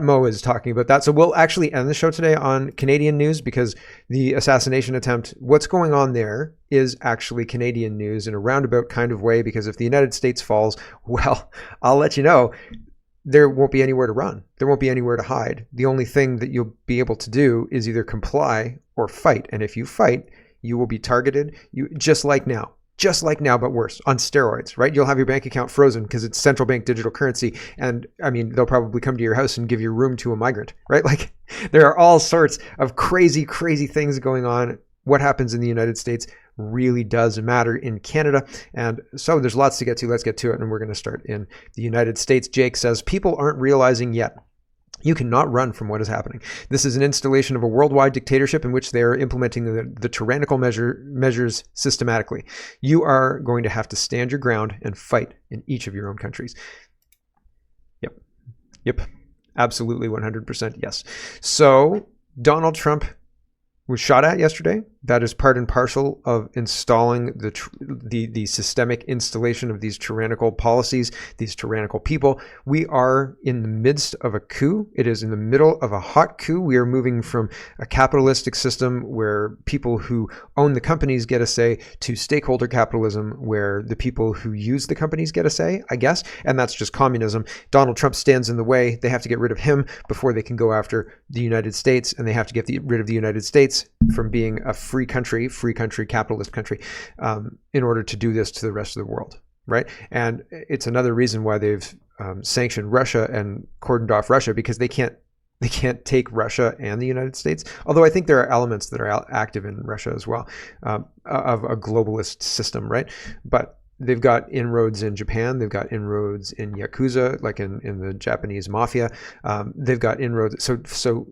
Mo is talking about that. So we'll actually end the show today on Canadian news, because the assassination attempt, what's going on there is actually Canadian news in a roundabout kind of way, because if the United States falls, well, I'll let you know, there won't be anywhere to run. There won't be anywhere to hide. The only thing that you'll be able to do is either comply or fight. And if you fight, you will be targeted, just like now, but worse, on steroids, right? You'll have your bank account frozen because it's central bank digital currency. And I mean, they'll probably come to your house and give your room to a migrant, right? Like, there are all sorts of crazy, crazy things going on. What happens in the United States really does matter in Canada. And so there's lots to get to. Let's get to it. And we're going to start in the United States. Jake says, people aren't realizing yet. You cannot run from what is happening. This is an installation of a worldwide dictatorship in which they are implementing the tyrannical measures systematically. You are going to have to stand your ground and fight in each of your own countries. Yep. Absolutely 100% yes. So Donald Trump was shot at yesterday. That is part and parcel of installing the systemic installation of these tyrannical policies, these tyrannical people. We are in the midst of a coup. It is in the middle of a hot coup. We are moving from a capitalistic system where people who own the companies get a say to stakeholder capitalism, where the people who use the companies get a say, I guess, and that's just communism. Donald Trump stands in the way. They have to get rid of him before they can go after the United States, and they have to get rid of the United States from being a free country, capitalist country, in order to do this to the rest of the world, right? And it's another reason why they've sanctioned Russia and cordoned off Russia, because they can't take Russia and the United States. Although I think there are elements that are active in Russia as well, of a globalist system, right? But they've got inroads in Japan. They've got inroads in Yakuza, like in the Japanese mafia. They've got inroads. So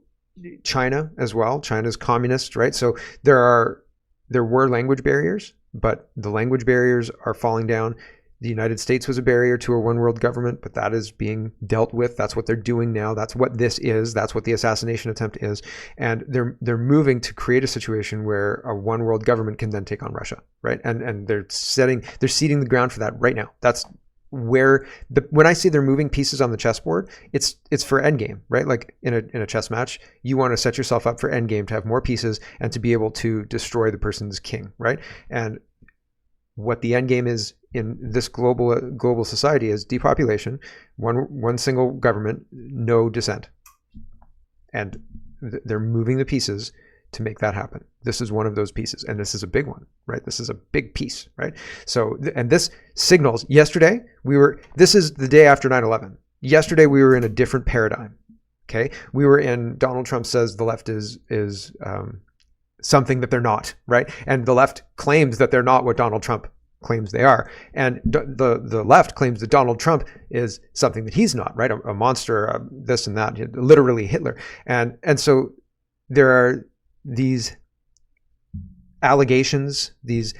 China as well. China's communist, right? So there were language barriers, but the language barriers are falling down. The United States was a barrier to a one world government, but that is being dealt with. That's what they're doing now. That's what this is. That's what the assassination attempt is. And they're moving to create a situation where a one world government can then take on Russia, right? And they're seeding the ground for that right now. That's where when I say they're moving pieces on the chessboard, it's for endgame, right? Like in a chess match, you want to set yourself up for endgame to have more pieces and to be able to destroy the person's king, right? And what the endgame is in this global society is depopulation, one single government, no dissent, and they're moving the pieces to make that happen. This is one of those pieces, and this is a big one, right? This is a big piece, right? So, and this signals, yesterday, this is the day after 9/11. Yesterday, we were in a different paradigm, okay? We were in, Donald Trump says the left is something that they're not, right? And the left claims that they're not what Donald Trump claims they are. And the left claims that Donald Trump is something that he's not, right? A monster, this and that, literally Hitler. And so there are these allegations, these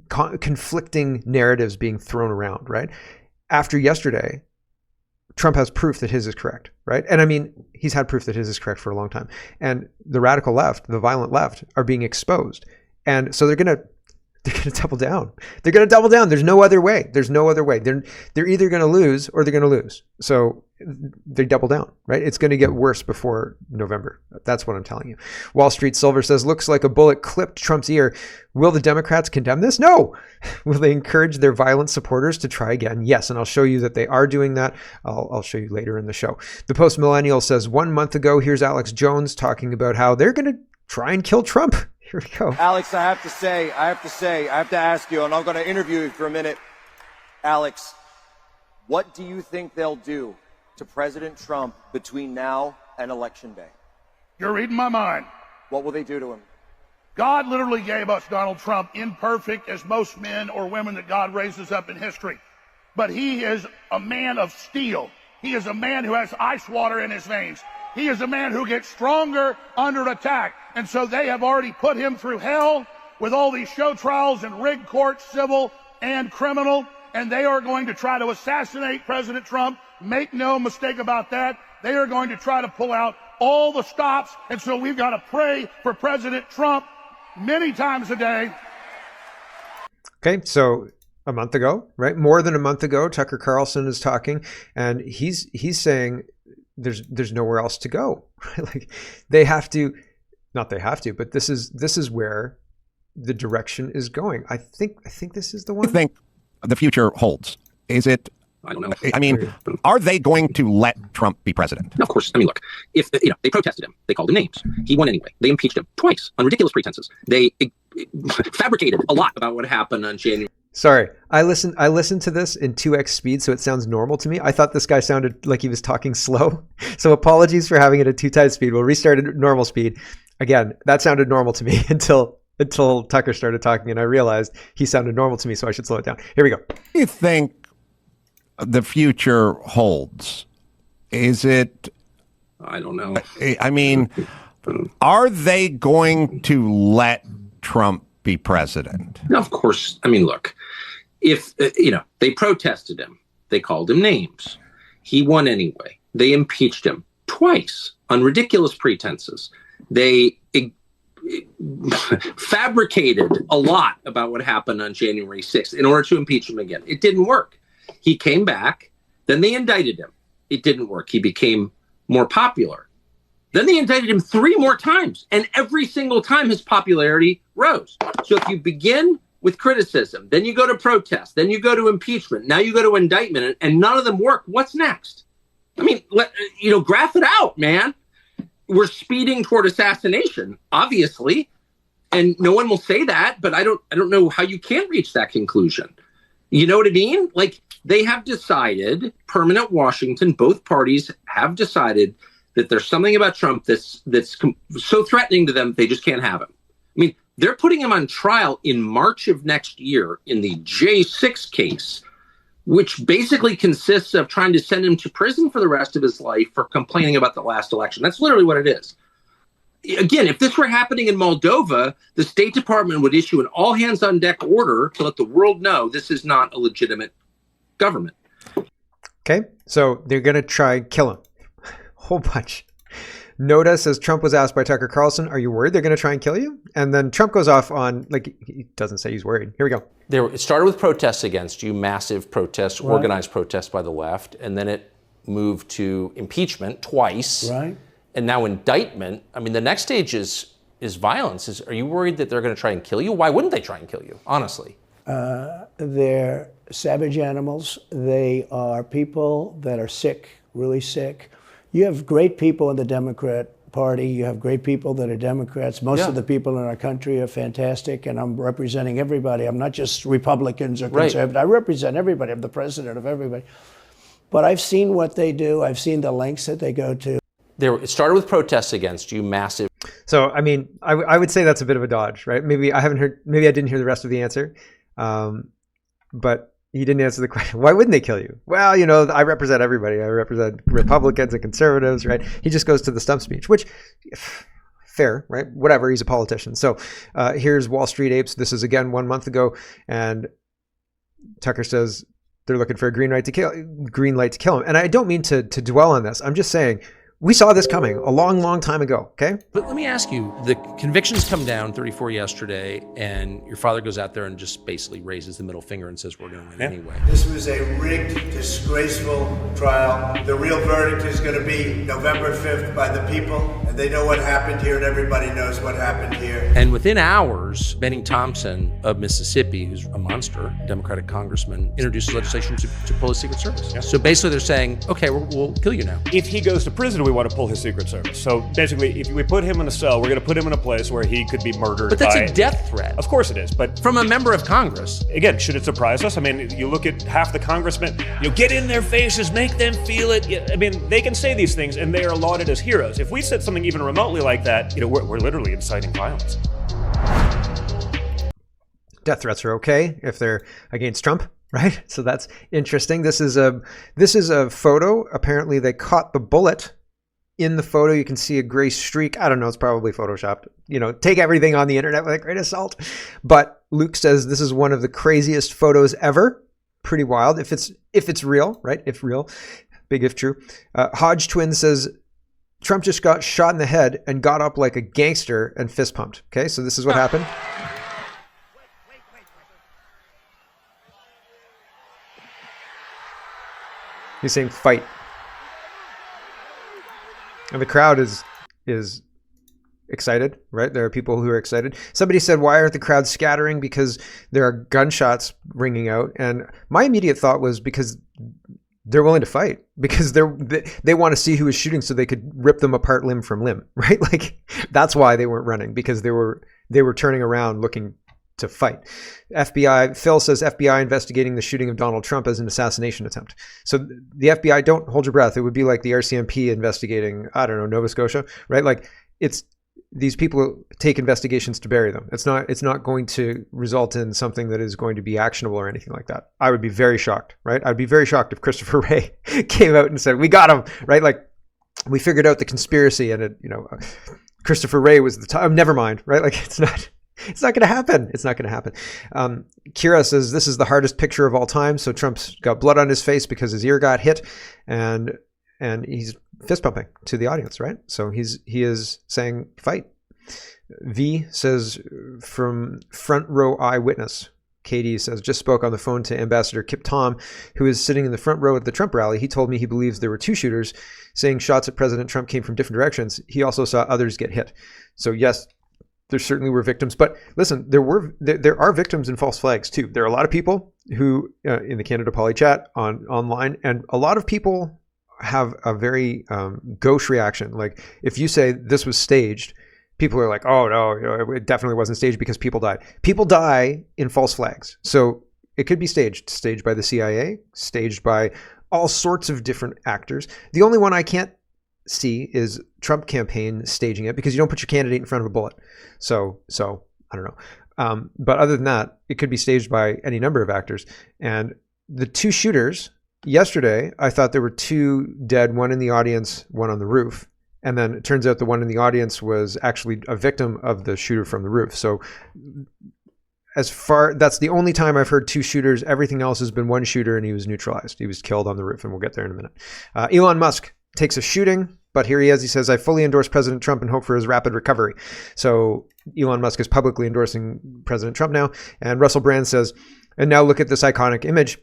conflicting narratives being thrown around, right? After yesterday, Trump has proof that his is correct, right? And I mean, he's had proof that his is correct for a long time. And the radical left, the violent left, are being exposed. And so they're going to double down. They're going to double down. There's no other way. There's no other way. They're either going to lose or they're going to lose. So they double down, right? It's going to get worse before November. That's what I'm telling you. Wall Street Silver says, looks like a bullet clipped Trump's ear. Will the Democrats condemn this? No. Will they encourage their violent supporters to try again? Yes. And I'll show you that they are doing that. I'll show you later in the show. The Post Millennial says, 1 month ago, here's Alex Jones talking about how they're going to try and kill Trump. Here we go. Alex, I have to ask you, and I'm going to interview you for a minute. Alex, what do you think they'll do to President Trump between now and Election Day? You're reading my mind. What will they do to him? God literally gave us Donald Trump imperfect as most men or women that God raises up in history. But he is a man of steel. He is a man who has ice water in his veins. He is a man who gets stronger under attack. And so they have already put him through hell with all these show trials and rigged courts, civil and criminal. And they are going to try to assassinate President Trump. Make no mistake about that. They are going to try to pull out all the stops. And so we've got to pray for President Trump many times a day. Okay, so a month ago, right? More than a month ago, Tucker Carlson is talking, and he's saying there's nowhere else to go. Like they have to, not they have to, but this is where the direction is going. I think this is the one. I think the future holds. Is it? I don't know. I mean, are they going to let Trump be president? Of course. I mean, look, if they protested him, they called him names. He won anyway. They impeached him twice on ridiculous pretenses. They fabricated a lot about what happened on January. Sorry, I listened to this in 2x speed, so it sounds normal to me. I thought this guy sounded like he was talking slow. So apologies for having it at 2 times speed. We'll restart at normal speed. Again, that sounded normal to me until Tucker started talking, and I realized he sounded normal to me, so I should slow it down. Here we go. Do you think the future holds? Is it? I don't know. I mean, are they going to let Trump be president? Of course. I mean, look, if, they protested him, they called him names. He won anyway. They impeached him twice on ridiculous pretenses. They fabricated a lot about what happened on January 6th in order to impeach him again. It didn't work. He came back. Then they indicted him. It didn't work. He became more popular. Then they indicted him 3 more times, and every single time his popularity rose. So if you begin with criticism, then you go to protest, then you go to impeachment, now you go to indictment, and none of them work, what's next? I mean, graph it out, man. We're speeding toward assassination, obviously, and no one will say that, but I don't know how you can reach that conclusion. You know what I mean? Like, they have decided, permanent Washington, both parties have decided that there's something about Trump that's so threatening to them, they just can't have him. I mean, they're putting him on trial in March of next year in the J6 case, which basically consists of trying to send him to prison for the rest of his life for complaining about the last election. That's literally what it is. Again, if this were happening in Moldova, the State Department would issue an all-hands-on-deck order to let the world know this is not a legitimate government. Okay, so they're going to try and kill him. Whole bunch. Noda says Trump was asked by Tucker Carlson, are you worried they're going to try and kill you? And then Trump goes off on, he doesn't say he's worried. Here we go. It started with protests against you, massive protests, right. Organized protests by the left, and then it moved to impeachment twice. Right. And now indictment. I mean, the next stage is violence. Are you worried that they're going to try and kill you? Why wouldn't they try and kill you, honestly? They're savage animals. They are people that are sick, really sick. You have great people in the Democrat Party. You have great people that are Democrats. Most of the people in our country are fantastic, and I'm representing everybody. I'm not just Republicans or conservatives. Right. I represent everybody. I'm the president of everybody. But I've seen what they do. I've seen the lengths that they go to. It started with protests against you, massive. So, I mean, I would say that's a bit of a dodge, right? Maybe I didn't hear the rest of the answer. But he didn't answer the question. Why wouldn't they kill you? Well, I represent everybody. I represent Republicans and conservatives, right? He just goes to the stump speech, which, fair, right? Whatever, he's a politician. So here's Wall Street Apes. This is, again, 1 month ago. And Tucker says they're looking for a green light to kill him. And I don't mean to dwell on this. I'm just saying, we saw this coming a long, long time ago, okay? But let me ask you, the convictions come down 34 yesterday, and your father goes out there and just basically raises the middle finger and says, we're going to win anyway. This was a rigged, disgraceful trial. The real verdict is going to be November 5th by the people, and they know what happened here, and everybody knows what happened here. And within hours, Benny Thompson of Mississippi, who's a monster, Democratic congressman, introduces legislation to pull his Secret Service. Yeah. So basically they're saying, okay, we'll kill you now. If he goes to prison, we want to pull his Secret Service. So basically, if we put him in a cell, we're going to put him in a place where he could be murdered. But that's a death threat. Of course it is, but from a member of Congress. Again, should it surprise us? I mean, you look at half the congressmen, get in their faces, make them feel it. I mean, they can say these things and they are lauded as heroes. If we said something even remotely like that, we're literally inciting violence. Death threats are okay if they're against Trump. Right? So that's interesting. This is a photo. Apparently they caught the bullet. In the photo, you can see a gray streak. I don't know. It's probably photoshopped. Take everything on the internet with a grain of salt. But Luke says this is one of the craziest photos ever. Pretty wild. If it's real, right? If real, big if true. Hodge Twin says Trump just got shot in the head and got up like a gangster and fist pumped. Okay, so this is what happened. He's saying fight. And the crowd is excited, right? There are people who are excited. Somebody said, why aren't the crowds scattering? Because there are gunshots ringing out. And my immediate thought was because they're willing to fight, because they want to see who is shooting so they could rip them apart limb from limb, right? Like that's why they weren't running, because they were turning around looking to fight. FBI, Phil says FBI investigating the shooting of Donald Trump as an assassination attempt. So the FBI, don't hold your breath. It would be like the RCMP investigating, I don't know, Nova Scotia, right? Like these people take investigations to bury them. It's not going to result in something that is going to be actionable or anything like that. I would be very shocked, right? I'd be very shocked if Christopher Wray came out and said, we got him, right? Like we figured out the conspiracy and Christopher Wray was the time. Never mind, right? Like it's not going to happen. It's not going to happen. Kira says this is the hardest picture of all time. So Trump's got blood on his face because his ear got hit, and he's fist pumping to the audience, right? So he is saying fight. V says from front row eyewitness. Katie says just spoke on the phone to Ambassador Kip Tom, who is sitting in the front row at the Trump rally. He told me he believes there were two shooters, saying shots at President Trump came from different directions. He also saw others get hit. So yes, there certainly were victims, but listen, there are victims in false flags too. There are a lot of people who in the Canada Poly chat online, and a lot of people have a very gauche reaction. Like if you say this was staged, people are like, oh no, it definitely wasn't staged because people died. People die in false flags. So it could be staged by the CIA, staged by all sorts of different actors. The only one I can't see is Trump campaign staging it, because you don't put your candidate in front of a bullet. So I don't know. But other than that, it could be staged by any number of actors. And the two shooters yesterday, I thought there were two dead, one in the audience, one on the roof. And then it turns out the one in the audience was actually a victim of the shooter from the roof. So that's the only time I've heard two shooters. Everything else has been one shooter, and he was neutralized. He was killed on the roof, and we'll get there in a minute. Elon Musk takes a shooting, but here he is. He says, I fully endorse President Trump and hope for his rapid recovery. So Elon Musk is publicly endorsing President Trump now. And Russell Brand says, and now look at this iconic image.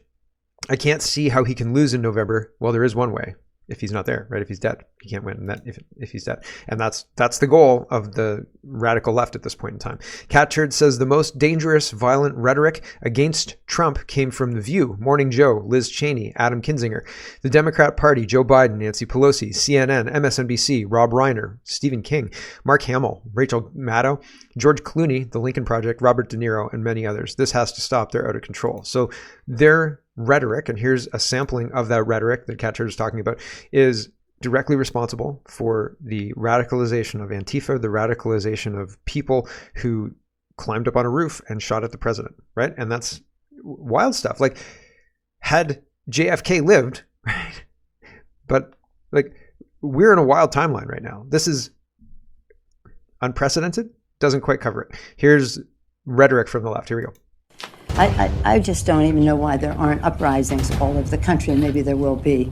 I can't see how he can lose in November. Well, there is one way. If he's not there, right? If he's dead, he can't win. If he's dead, and that's the goal of the radical left at this point in time. Cat Turd says the most dangerous, violent rhetoric against Trump came from The View, Morning Joe, Liz Cheney, Adam Kinzinger, the Democrat Party, Joe Biden, Nancy Pelosi, CNN, MSNBC, Rob Reiner, Stephen King, Mark Hamill, Rachel Maddow, George Clooney, The Lincoln Project, Robert De Niro, and many others. This has to stop. They're out of control. So their rhetoric, and here's a sampling of that rhetoric that Cat Turd is talking about, is directly responsible for the radicalization of Antifa, the radicalization of people who climbed up on a roof and shot at the president, right? And that's wild stuff. Like, had JFK lived, right? But like, we're in a wild timeline right now. This is unprecedented, doesn't quite cover it. Here's rhetoric from the left. Here we go. I just don't even know why there aren't uprisings all over the country, and maybe there will be.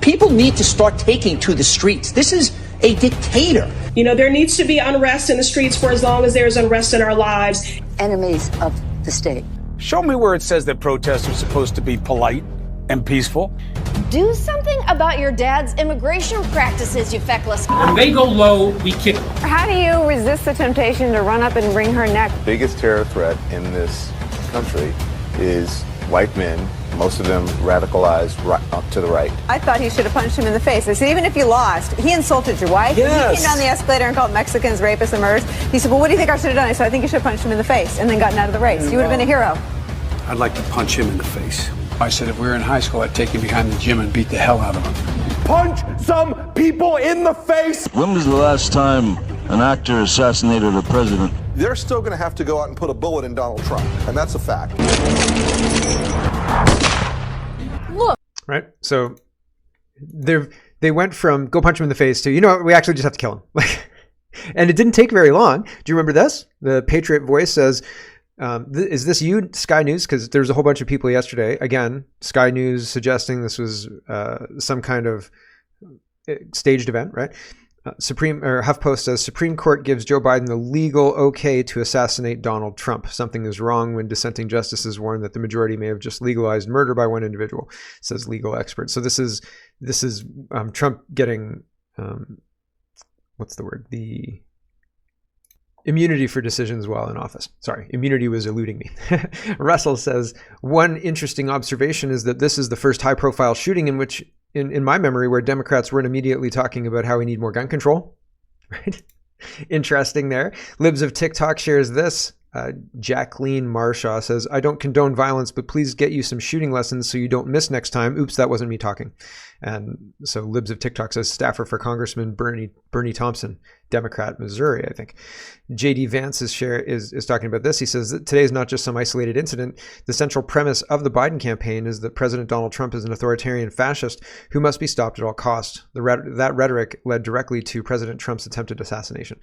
People need to start taking to the streets. This is a dictator. You know, there needs to be unrest in the streets for as long as there's unrest in our lives. Enemies of the state. Show me where it says that protests are supposed to be polite and peaceful. Do something about your dad's immigration practices, you feckless. When they go low, we kick them. How do you resist the temptation to run up and wring her neck? The biggest terror threat in this country is white men, most of them radicalized right up to the right. I thought he should have punched him in the face. I said, even if you lost, he insulted your wife. Yes. He came down the escalator and called Mexicans rapists and murderers. He said, well, what do you think I should have done? I said, I think you should have punched him in the face and then gotten out of the race. You would have been a hero. I'd like to punch him in the face. I said if we were in high school, I'd take him behind the gym and beat the hell out of him. Punch some people in the face! When was the last time an actor assassinated a president? They're still going to have to go out and put a bullet in Donald Trump, and that's a fact. Look. Right? So they went from go punch him in the face to, you know what, we actually just have to kill him. Like, and it didn't take very long. Do you remember this? The Patriot Voice says, is this you, Sky News? Because there's a whole bunch of people yesterday. Again, Sky News suggesting this was some kind of staged event, right? HuffPost says Supreme Court gives Joe Biden the legal okay to assassinate Donald Trump. Something is wrong when dissenting justices warn that the majority may have just legalized murder by one individual, says legal expert. So this is Trump getting what's the word? The immunity for decisions while in office. Sorry, immunity was eluding me. Russell says, one interesting observation is that this is the first high-profile shooting in which, in my memory, where Democrats weren't immediately talking about how we need more gun control. Right? Interesting there. Libs of TikTok shares this. Jacqueline Marshaw says, I don't condone violence, but please get you some shooting lessons so you don't miss next time. Oops, that wasn't me talking. And so Libs of TikTok says, staffer for Congressman Bernie Thompson, Democrat, Missouri, I think. JD Vance is talking about this. He says that today is not just some isolated incident. The central premise of the Biden campaign is that President Donald Trump is an authoritarian fascist who must be stopped at all costs. That rhetoric led directly to President Trump's attempted assassination.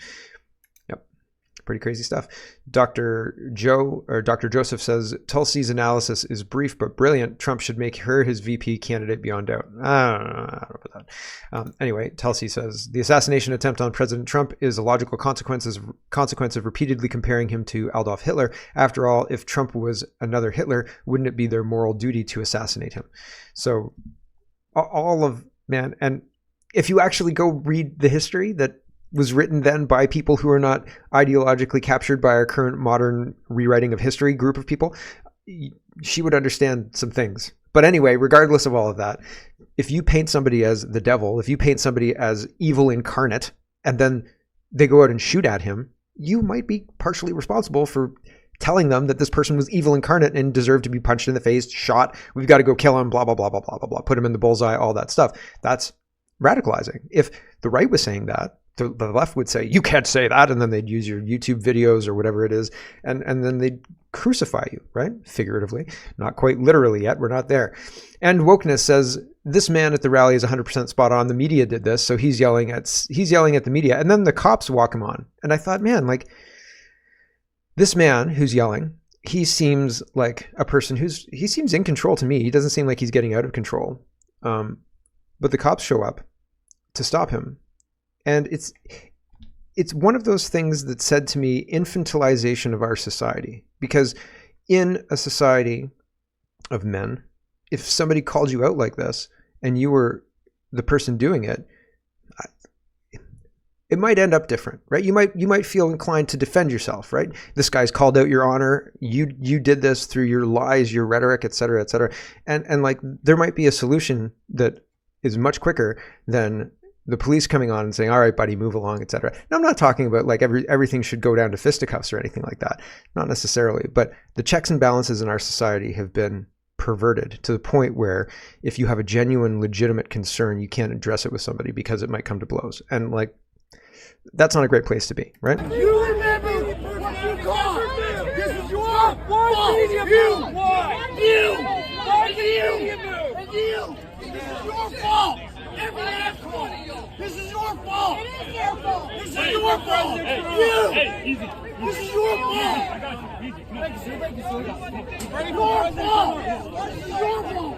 Pretty crazy stuff. Dr. Joseph says, Tulsi's analysis is brief but brilliant. Trump should make her his VP candidate beyond doubt. I don't know about that. Anyway, Tulsi says, the assassination attempt on President Trump is a logical consequence of repeatedly comparing him to Adolf Hitler. After all, if Trump was another Hitler, wouldn't it be their moral duty to assassinate him? So and if you actually go read the history that was written then by people who are not ideologically captured by our current modern rewriting of history group of people, she would understand some things. But anyway, regardless of all of that, if you paint somebody as the devil, if you paint somebody as evil incarnate, and then they go out and shoot at him, you might be partially responsible for telling them that this person was evil incarnate and deserved to be punched in the face, shot, we've got to go kill him, blah, blah, blah, blah, blah, blah, blah, put him in the bullseye, all that stuff. That's radicalizing. If the right was saying that, the left would say, you can't say that, and then they'd use your YouTube videos or whatever it is, and then they'd crucify you, right? Figuratively, not quite literally yet. We're not there. And wokeness says, this man at the rally is 100% spot on. The media did this, so he's yelling at the media, and then the cops walk him on. And I thought, man, like, this man who's yelling, he seems like a person he seems in control to me. He doesn't seem like he's getting out of control. But the cops show up to stop him. And it's one of those things that said to me, infantilization of our society. Because in a society of men, if somebody called you out like this and you were the person doing it, it might end up different, right? You might feel inclined to defend yourself, right? This guy's called out your honor. You did this through your lies, your rhetoric, et cetera, et cetera. And like, there might be a solution that is much quicker than the police coming on and saying, all right, buddy, move along, et cetera. Now, I'm not talking about like everything should go down to fisticuffs or anything like that. Not necessarily. But the checks and balances in our society have been perverted to the point where if you have a genuine, legitimate concern, you can't address it with somebody because it might come to blows. And like, that's not a great place to be, right? You remember what you caused. This is your fault. You. This is your fault. Every last one. This is your fault. It is your fault. This is your fault. You. Easy. This is your fault. I got you. Easy. Thank you, sir. Your fault. This is your fault.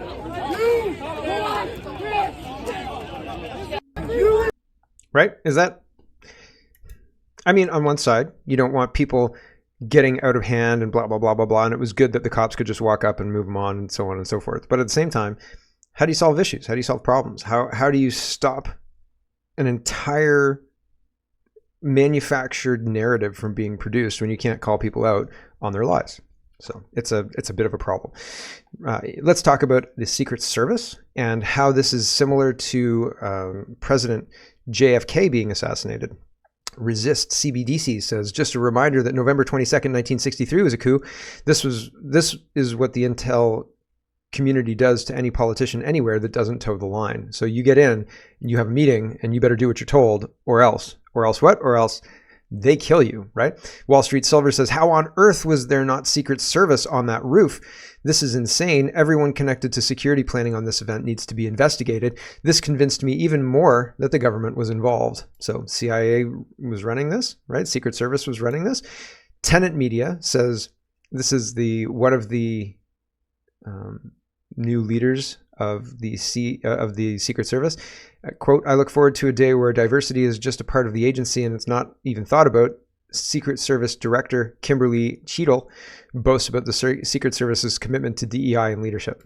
You. Right? Is that? I mean, on one side, you don't want people getting out of hand and blah, blah, blah, blah, blah. And it was good that the cops could just walk up and move them on and so on and so forth. But at the same time, how do you solve issues? How do you solve problems? How do you stop an entire manufactured narrative from being produced when you can't call people out on their lies? So it's a bit of a problem. Let's talk about the Secret Service and how this is similar to President JFK being assassinated. Resist CBDC says, just a reminder that November 22nd, 1963 was a coup. This is what the intel community does to any politician anywhere that doesn't toe the line. So you get in and you have a meeting and you better do what you're told, or else what? Or else they kill you, right? Wall Street Silver says, how on earth was there not Secret Service on that roof? This is insane. Everyone connected to security planning on this event needs to be investigated. This convinced me even more that the government was involved. So CIA was running this, right? Secret Service was running this. Tenet Media says this is one of the new leaders of the Secret Service. Quote, I look forward to a day where diversity is just a part of the agency and it's not even thought about. Secret Service Director Kimberly Cheadle boasts about the Secret Service's commitment to DEI and leadership.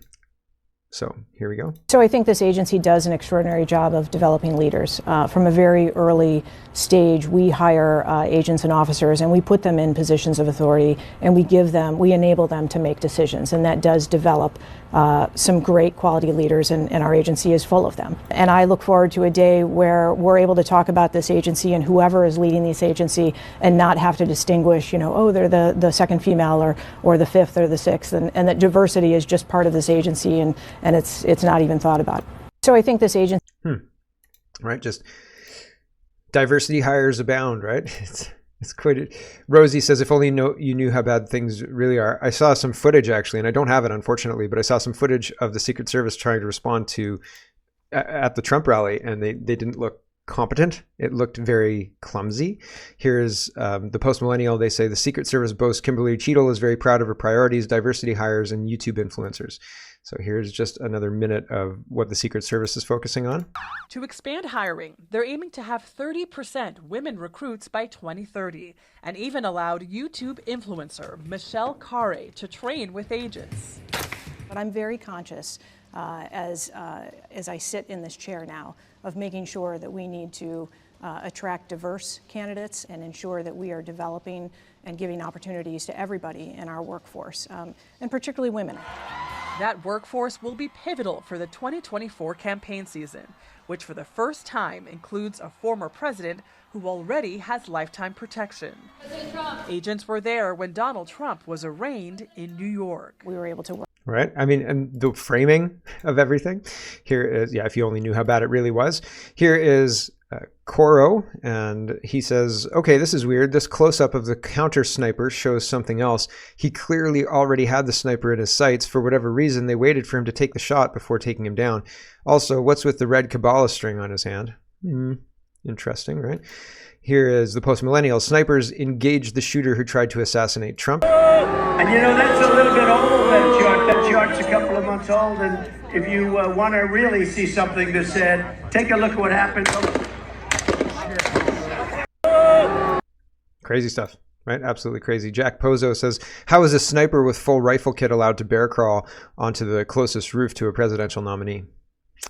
So here we go. So I think this agency does an extraordinary job of developing leaders. From a very early stage, we hire agents and officers, and we put them in positions of authority, and we enable them to make decisions. And that does develop some great quality leaders, and our agency is full of them. And I look forward to a day where we're able to talk about this agency and whoever is leading this agency and not have to distinguish, they're the second female or the fifth or the sixth, and that diversity is just part of this agency, and it's not even thought about. So I think this agency... Right, just diversity hires abound, right? It's quite... Rosie says, if only you knew how bad things really are. I saw some footage, actually, and I don't have it, unfortunately, but I saw some footage of the Secret Service trying to respond to at the Trump rally, and they didn't look competent. It looked very clumsy. Here's the Post-Millennial. They say the Secret Service boasts Kimberly Cheadle is very proud of her priorities, diversity hires, and YouTube influencers. So here's just another minute of what the Secret Service is focusing on. To expand hiring, they're aiming to have 30% women recruits by 2030, and even allowed YouTube influencer Michelle Carre to train with agents. But I'm very conscious as I sit in this chair now of making sure that we need to attract diverse candidates and ensure that we are developing and giving opportunities to everybody in our workforce, and particularly women. That workforce will be pivotal for the 2024 campaign season, which for the first time includes a former president who already has lifetime protection. Agents were there when Donald Trump was arraigned in New York. We were able to work. Right. I mean, and the framing of everything here is, if you only knew how bad it really was. Here is Coro, and he says, okay, this is weird. This close-up of the counter sniper shows something else. He clearly already had the sniper in his sights. For whatever reason, they waited for him to take the shot before taking him down. Also, what's with the red Kabbalah string on his hand? Interesting, right? Here is the Post-Millennial. Snipers engaged the shooter who tried to assassinate Trump. And that's a little bit old, that chart's a couple of months old, and if you want to really see something that's said, take a look at what happened. Crazy stuff, right? Absolutely crazy. Jack Pozo says, how is a sniper with full rifle kit allowed to bear crawl onto the closest roof to a presidential nominee?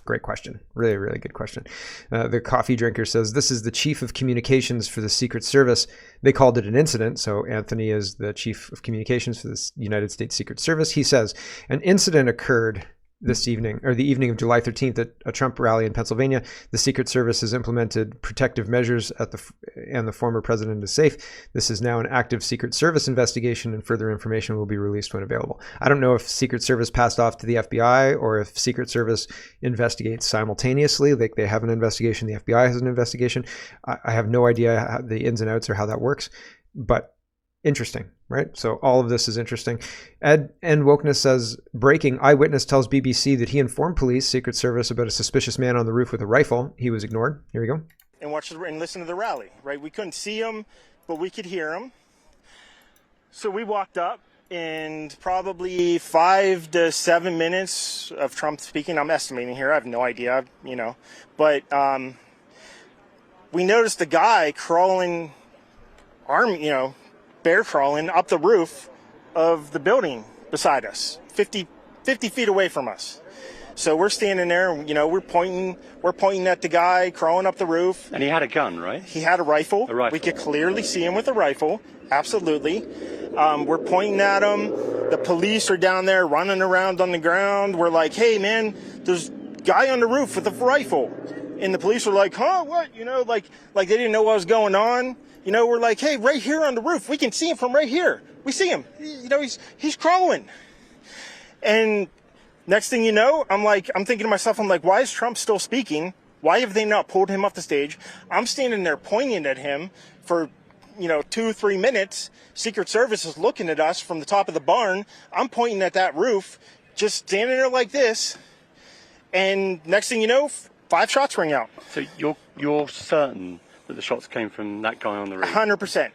Great question. Really, really good question. The coffee drinker says, this is the chief of communications for the Secret Service. They called it an incident. So Anthony is the chief of communications for the United States Secret Service. He says, an incident occurred this evening, or the evening of July 13th at a Trump rally in Pennsylvania. The Secret Service has implemented protective measures and the former president is safe. This is now an active Secret Service investigation, and further information will be released when available. I don't know if Secret Service passed off to the FBI or if Secret Service investigates simultaneously, like they have an investigation, the FBI has an investigation. I have no idea how the ins and outs or how that works, but interesting, right? So all of this is interesting. Ed N. Wokeness says, breaking, Eyewitness tells BBC that he informed police, Secret Service, about a suspicious man on the roof with a rifle. He was ignored. Here we go. And watch and listen to the rally, right? We couldn't see him, but we could hear him. So we walked up, and probably 5 to 7 minutes of Trump speaking. I'm estimating here. I have no idea, But we noticed a guy crawling, bear crawling up the roof of the building beside us, 50 feet away from us. So we're standing there, we're pointing at the guy crawling up the roof. And he had a gun, right? He had a rifle. A rifle. We could clearly see him with a rifle. Absolutely. We're pointing at him. The police are down there running around on the ground. We're like, hey man, there's a guy on the roof with a rifle. And the police are like, huh, what? Like they didn't know what was going on. We're like, hey, right here on the roof, we can see him from right here. We see him. He's crawling. And next thing you know, I'm thinking to myself, why is Trump still speaking? Why have they not pulled him off the stage? I'm standing there pointing at him for, 2-3 minutes. Secret Service is looking at us from the top of the barn. I'm pointing at that roof, just standing there like this. And next thing you know, 5 shots ring out. So you're certain that the shots came from that guy on the roof? 100%.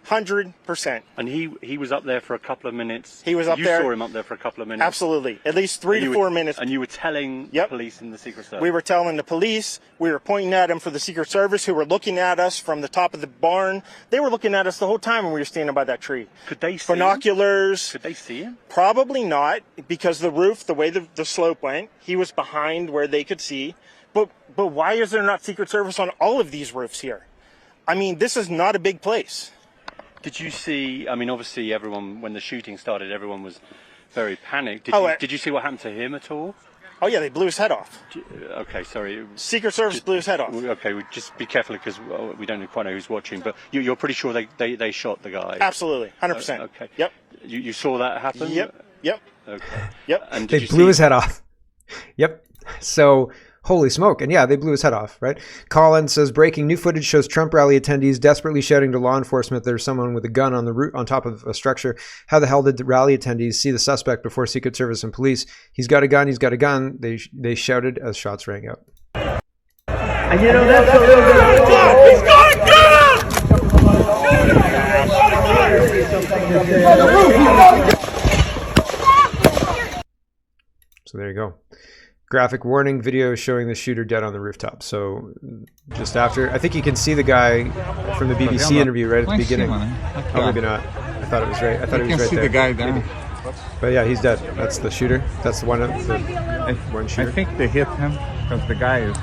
100%. And he was up there for a couple of minutes. He was up you there. You saw him up there for a couple of minutes. Absolutely. At least 3 to 4 minutes. And you were telling police in the Secret Service? We were telling the police. We were pointing at them for the Secret Service, who were looking at us from the top of the barn. They were looking at us the whole time when we were standing by that tree. Could they see binoculars? Could they see him? Probably not, because the roof, the way the slope went, he was behind where they could see. But why is there not Secret Service on all of these roofs here? I mean, this is not a big place. Did you see, I mean, obviously everyone, when the shooting started, everyone was very panicked. Did you see what happened to him at all? Oh, yeah, they blew his head off. Okay, sorry. Secret Service blew his head off. Okay, just be careful because we don't quite know who's watching, but you're pretty sure they shot the guy? Absolutely, 100%. Okay. Yep. You saw that happen? Yep. Okay. Yep. And they blew his head off. Yep. So... holy smoke. And yeah, they blew his head off, right? Colin says, breaking new footage shows Trump rally attendees desperately shouting to law enforcement there's someone with a gun on the roof on top of a structure. How the hell did the rally attendees see the suspect before Secret Service and police? He's got a gun, he's got a gun. They shouted as shots rang out. And you know, that's a little bit... He's got a gun! So there you go. Graphic warning video showing the shooter dead on the rooftop. So just after, I think you can see the guy from the BBC interview right at the beginning. Oh, maybe not. I thought it was right. I thought it was right there. The guy there. But yeah, he's dead. That's the shooter. That's the one. One shooter. I think they hit him because the guy is.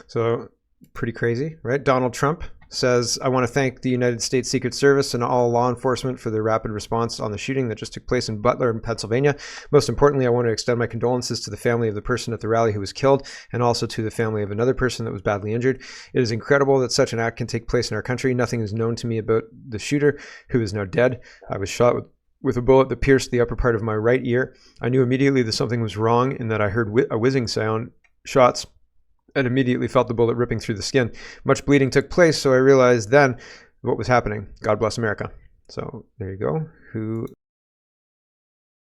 So pretty crazy, right? Donald Trump says, I want to thank the United States Secret Service and all law enforcement for their rapid response on the shooting that just took place in Butler, in Pennsylvania. Most importantly, I want to extend my condolences to the family of the person at the rally who was killed and also to the family of another person that was badly injured. It is incredible that such an act can take place in our country. Nothing is known to me about the shooter, who is now dead. I was shot with a bullet that pierced the upper part of my right ear. I knew immediately that something was wrong in that I heard a whizzing sound, shots, and immediately felt the bullet ripping through the skin. Much bleeding took place, so I realized then what was happening. God bless America. So there you go.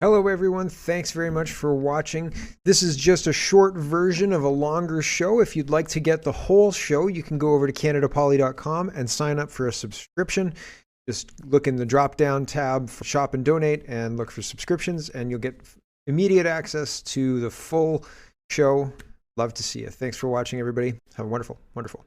Hello everyone, thanks very much for watching. This is just a short version of a longer show. If you'd like to get the whole show, you can go over to CanadaPoly.com and sign up for a subscription. Just look in the drop-down tab for Shop and Donate and look for subscriptions, and you'll get immediate access to the full show. Love to see you. Thanks for watching, everybody. Have a wonderful, wonderful